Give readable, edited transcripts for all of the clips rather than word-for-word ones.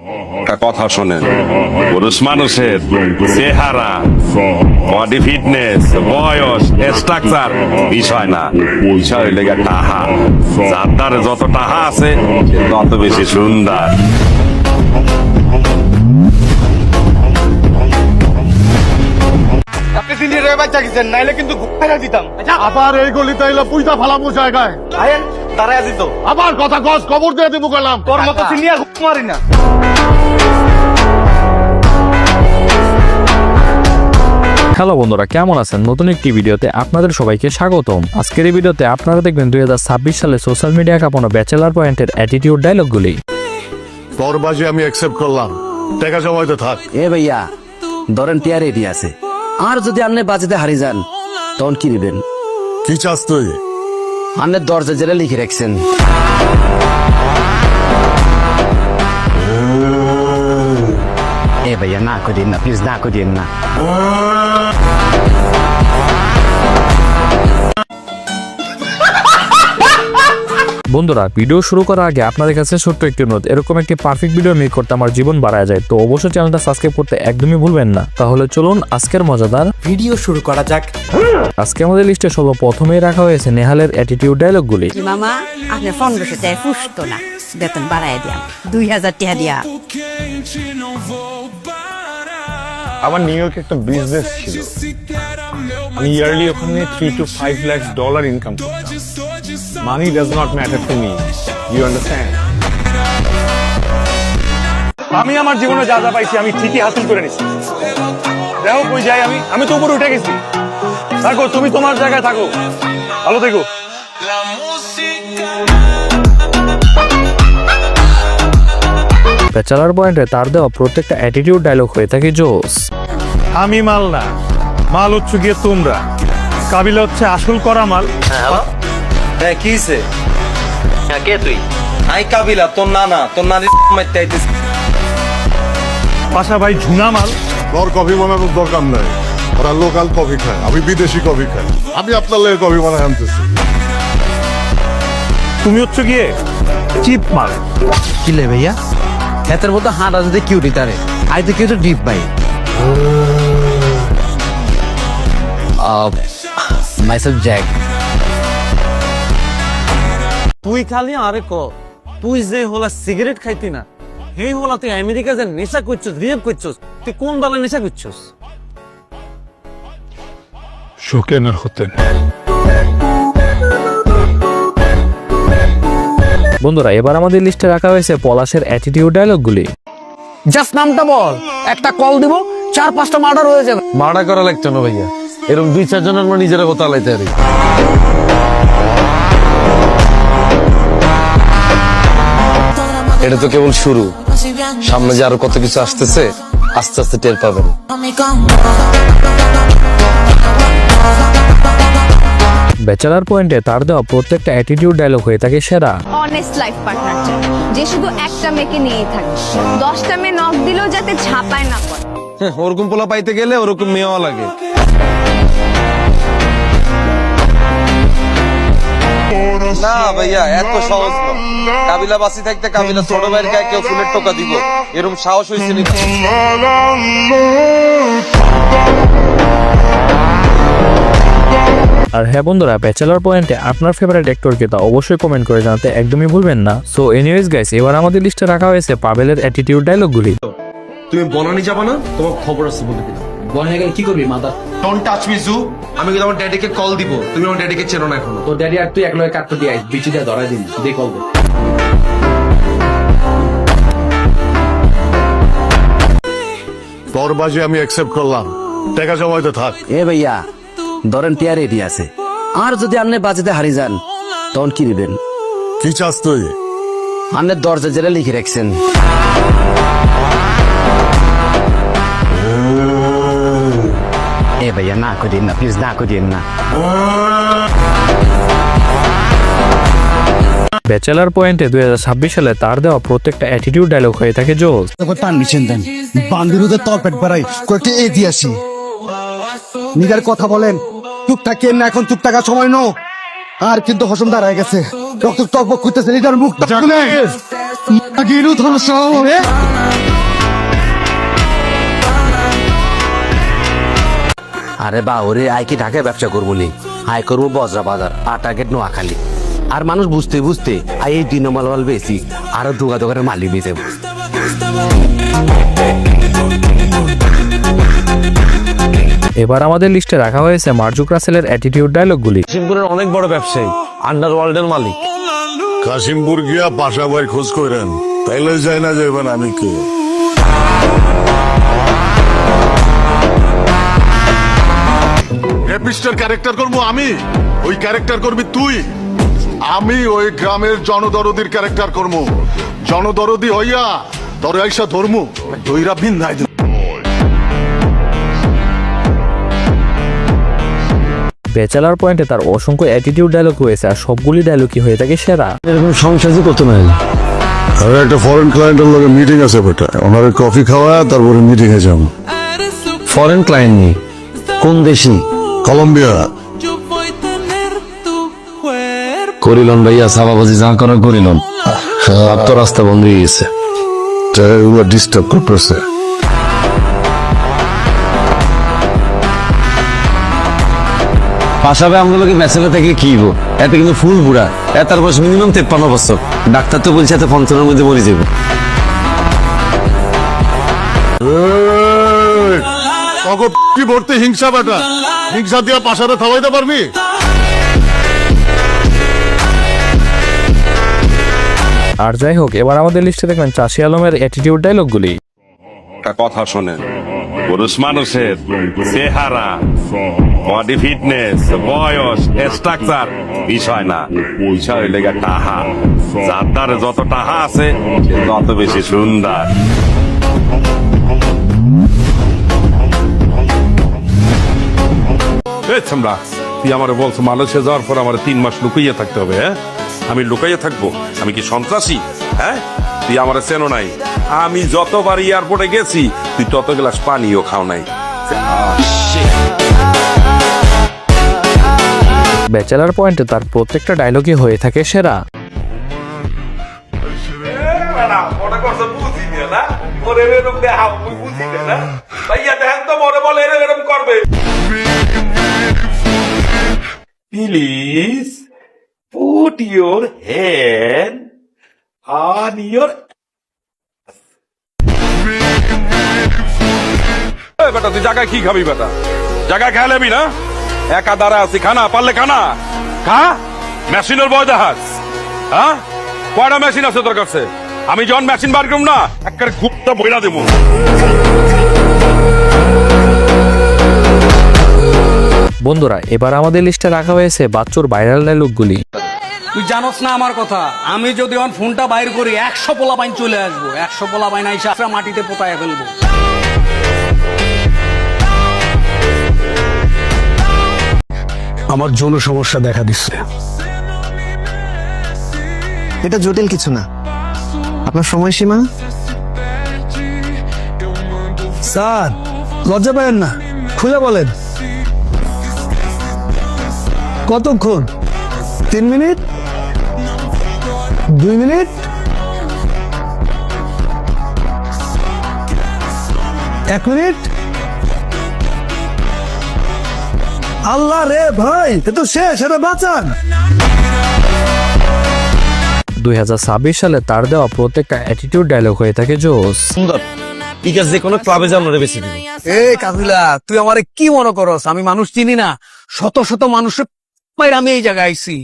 একটা কথা শোনেন, পুরুষ মানুষের চেহারা, বডি ফিটনেস, বয়স, স্ট্রাকচার বিষয় না, বিষয় লেগে টাহা। যার দ্বারে যত টাহা আছে সে তত বেশি সুন্দর। আপনি সিন্ডির বাচ্চা গেছেন, নাইলে কিন্তু ঘুরে দিতাম। আবার এই গলিতে এলো পুইতা ফালামু জায়গায় আয়েন তারাই দিত। আবার কথা কস, খবর দিয়ে দিব গেলাম। তোর মতো সিনিয়র ঘুম মারি না। হ্যালো বন্ধুরা, কেমন আছেন? নতুন একটি ভিডিওতে আপনাদের সবাইকে স্বাগতম। আজকের এই ভিডিওতে আপনারা দেখবেন 2026 সালে সোশ্যাল মিডিয়া কাঁপানো ব্যাচেলার পয়েন্টের অ্যাটিটিউড ডায়লগগুলি। তোর বাজি আমি অ্যাকসেপ্ট করলাম, টাকা জমাইতে থাক। এ ভাইয়া ধরেন টিয়া রেডি আছে, আর যদি আপনি বাজেতে হারি যান তখন কি দিবেন? কি চাস তুই? আপনি দরজা জেলে লিখে রাখছেন। এ ভাইয়া না করিয়েন না, প্লিজ না করিয়েন না। বন্ধুরা, ভিডিও শুরু করার আগে আপনাদের কাছে ছোট্ট একটি অনুরোধ, এরকম একটি পারফেক্ট ভিডিও মেক করতে আমার জীবন বাড়ায় যায়, তো অবশ্যই চ্যানেলটা সাবস্ক্রাইব করতে একদমই ভুলবেন না। তাহলে চলুন আজকের মজাদার ভিডিও শুরু করা যাক। আজকে আমাদের লিস্টে সর্বপ্রথমেই রাখা হয়েছে নেহালের অ্যাটিটিউড ডায়লগগুলি। মামা আপনার 1500 টাকা ফুসতো না, বেতন বাড়াই দিয়াম 2000 টাকা দিয়া। আমার নিউ ইয়র্কে একটা বিজনেস ছিল, আমি ইয়ারলি ওখানে $3 to 5 লাখ ইনকাম করতাম। Money does not matter to me, you understand? আমি আমার জীবনে যা যা পাইছি আমি ঠিকই হাসিল করে নিছি। দেখো কই যাই, আমি তো উপরে উঠে গেছি। থাকো, তুমি তোমার জায়গায় থাকো, ভালো থেকো। ব্যাচেলার পয়েন্টে তার দেওয়া প্রত্যেকটা অ্যাটিটিউড ডায়লগ হয়ে থাকে জোস। আমি মাল না, মাল হচ্ছে গিয়ে তোমরা। কাবিলা হচ্ছে আসল করা মাল। হ্যাঁ কি হইছে? হ্যাঁ কে তুই? আই কাবিলা, তোর নানা, তোর নানি মাইতে আইতিস। পাশা ভাই ঝুনা মাল। তোর কফি বানানোর দরকার নাই, ওরা লোকাল কফি খায়, আমি বিদেশি কফি খাই। আমি আপনার লেগে কফি বানাই আনতেছি। তুমি হচ্ছে গিয়ে চিপ মাল। কি লে ভাইয়া, এতের মতো হাঁটা যদি কিউটি তারে আইতে কেউ তো ডিপ ভাই। Myself Jack. তুই খালি আরে ক, তুই যে হলা সিগারেট খাইতি না, সেই হলা তুই আমেরিকা যে নেশা করছস, রিয়েপ করছস, তুই কোন দলে নেশা করছস? শোকেন হতেন। বন্ধুরা, এবার আমাদের লিস্টে রাখা হয়েছে পলাশের অ্যাটিটিউড ডায়লগগুলি। জাস্ট নামটা বল, একটা কল দিব, 4-5টা মার্ডার হয়ে যাবে। মার্ডার করা লাগতো না ভাইয়া, এরকম 2-4 জনের আমরা নিজেরা কথা লাইতে পারি। এটা তো কেবল শুরু, সামনে যে আরো কত কিছু আসতেছে, আস্তে আস্তে টের পাবেন। ব্যাচেলার পয়েন্টে তার দেওয়া প্রত্যেকটা অ্যাটিটিউড ডায়লগ হয়ে থাকে সেরা। অনেস্ট লাইফ পার্টনার চাই, যে শুধু একটা মেয়েকে নিয়েই থাকে, 10টা মেয়ে নক দিলেও যাতে ছাপায় না পড়ে। ওরকম পোলা পাইতে গেলে ওরকম মেয়েও লাগে। না ভাইয়া, এত সহজ না। কাবিলা বাসি থাকতে কাবিলা ছোট ভাইয়ের গায়ে কেউ ফুলের টোকা দিব, এরকম সাহস হয়েছে নাকি? আর হ্যাঁ বন্ধুরা, ব্যাচেলার পয়েন্টে আপনার ফেভারিট অ্যাক্টরকে তা অবশ্যই কমেন্ট করে জানাতে একদমই ভুলবেন না। সো এনিওয়েজ গাইস, এবার আমাদের লিস্টে রাখা হয়েছে পাবেলের অ্যাটিটিউড ডায়লগগুলি। তুমি বনানি যাবা না? তোমার খবর আছে বলে দিলাম। বনে গেলে কি করবি মাদার? ডোন্ট টাচ মি জু। আমি কিন্তু আমার ড্যাডিকে কল দিব, তুমি আমার ড্যাডিকে চেনো না এখনো। তোর ড্যাডি আর তুই এক লগে কাটতে দিয়ে বিচি দিয়ে ধরাই দিবি, দে কল দে। তোর বাজি আমি অ্যাকসেপ্ট করলাম, টাকা জমাইতে থাক। এ ভাইয়া ধরেন টিয়া রেডি আছে, আর যদি আপনি বাজেতে হারি যান তখন কি দিবেন? কি চাস তুই? আপনি দরজা জেলে লিখে রাখছেন। এ ভাইয়া না করিয়েন না, প্লিজ না করিয়েন না। ব্যাচেলার পয়েন্টে 2026 সালে তার দেওয়া প্রত্যেকটা অ্যাটিটিউড ডায়লগ হয়ে থাকে জোস। পারমিশন দেন, বান্দিরুদের তরপেট বাড়াই কয়েকটি এগিয়ে আসি। নিজের কথা বলেন, টুকটাক কেন না, এখন টুকটাকা সময় নো। আর কিন্তু হসম দাঁড়ায় গেছে, রক্ত টকবক করতেছে, নিজের মুখ আরে বা ওরে আই কি ঢাকায় ব্যবসা করবো নি, আয় করবো বজরা বাজার, আটা গেট নোয়াখালী। আর মানুষ বুঝতে বুঝতে আই এই দিন মাল বেশি, আরো দোকানের মালিক বেঁচে। এবার আমাদের লিস্টে রাখা হয়েছে মার্জুক রাসেলের অ্যাটিটিউড ডায়লগগুলি। কাশিমপুরের অনেক বড় ব্যবসায়ী, আন্ডারওয়ার্ল্ডের মালিক। কাশিমপুর গিয়া পাশা ভাই খোঁজ করেন, তাইলে যাই না যাইবেন আমি কে। রেপিস্টার ক্যারেক্টার করবো আমি, ওই ক্যারেক্টার করবি তুই। আমি ওই গ্রামের জনদরদির ক্যারেক্টার করবো, জনদরদি হইয়া তরে আইসা ধর্ম দইরা ভিন্নাই। ব্যাচেলার পয়েন্টে তার অসংখ্য অ্যাটিটিউড ডায়লগ রয়েছে, আর সবগুলি ডায়লগই হয়ে থাকে সেরা। এরকম সংসার কত নাই। আর একটা ফরেন ক্লায়েন্টের লগে মিটিং আছে বেটা, ওনারে কফি খাওয়া তারপরে মিটিং এ যাবো। ফরেন ক্লায়েন্ট নেই, কোন দেশি? কলম্বিয়া। করিলন ভাইয়া সাবাবাজি যা করার করিলন, আর তো রাস্তা বন্ধ হয়ে গেছে। ডিস্টার্ব করতেছে। পাশাপাশি আমরা লোকে ব্যাচেলার থেকে কি এতে কিন্তু ফুল বুড়া, এটার বয়স মিনিমাম 53 বছর। ডাক্তার তো বলছে এত 55 মধ্যে মরে যাবে। কি ভর্তি হিংসা বেটা, হিংসা দিয়া পাশারে থামাইতে পারবি? আর যাই হোক, এবার আমাদের লিস্টে দেখবেন চাষি আলমের অ্যাটিটিউড ডায়লগগুলি। একটা কথা শোনেন, পুরুষ মানুষের চেহারা, বডি ফিটনেস, বয়স, স্ট্রাকচার বিষয় না, বিষয় হইলে গিয়া টাহা। যার দ্বারে যত টাহা আছে সে তত বেশি সুন্দর। তুই আমার বলছো মালয়েশিয়া যাওয়ার পর আমার 3 মাস লুকাইয়া থাকতে হবে? হ্যাঁ, আমি লুকাইয়া থাকবো? আমি কি সন্ত্রাসী? হ্যাঁ, তুই আমার চেনো নাই। আমি যতবার এয়ারপোর্টে গেছি তুই তত গ্লাস পানিও খাও নাই। ব্যাচেলার পয়েন্টে তার প্রত্যেকটা ডায়লগই হয়ে থাকে সেরা। Please put your hand on your বেটা, তুই জায়গায় কি খাবি বেটা? জায়গায় খেয়ে নেবি না? একা দাঁড়া আছি, খানা পারলে খানা খা। মেশিনের বয় দেখাস? হ্যাঁ, কয়টা মেশিন আছে তোর কাছে? আমি যখন মেশিন বার করব না, একটা গুপ্তা বইলা দেবো। বন্ধুরা, এবার আমাদের লিস্টে রাখা হয়েছে বাচ্চুর ভাইরাল ডায়লগগুলি। তুই জানোস না আমার কথা, আমি যদি আমার ফোনটা বাইর করি 100 পোলা বাইন চলে আসবো, 100 পোলা বাইন আইসা মাটিতে পোতায় ফেলবো। আমার যৌন সমস্যা দেখা দিচ্ছে। এটা জটিল কিছু না, আপনার সময়সীমা। স্যার লজ্জা পাবেন না, খুলে বলেন। কতক্ষণ? 3 মিনিট, 2 মিনিট, 1 মিনিট? আল্লাহ রে ভাই, এ তো শেষ, এটা বাঁচান। 2026 সালে তার দেওয়া প্রত্যেকটা অ্যাটিটিউড ডায়লগ হয়ে থাকে জোস। সুন্দর, ঠিক আছে, যে কোনো ক্লাবে যাও না বেশি দিন। এই কাজুলা, তুই আমারে কি মনে করস? আমি মানুষ চিনি না? শত শত মানুষের আমি এই জায়গায় আইছি।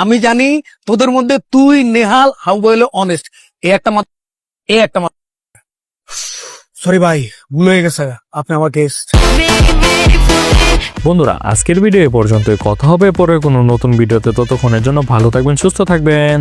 আমি জানি তোদের মধ্যে তুই, নেহাল, হাউ বলে অনেস্ট, এই একটা সরি ভাই, ভুল হয়ে গেছে, আপনি আমার গেস্ট। বন্ধুরা, আজকের ভিডিও এ পর্যন্তই। কথা হবে পরে কোনো নতুন ভিডিওতে। ততক্ষণের জন্য ভালো থাকবেন, সুস্থ থাকবেন।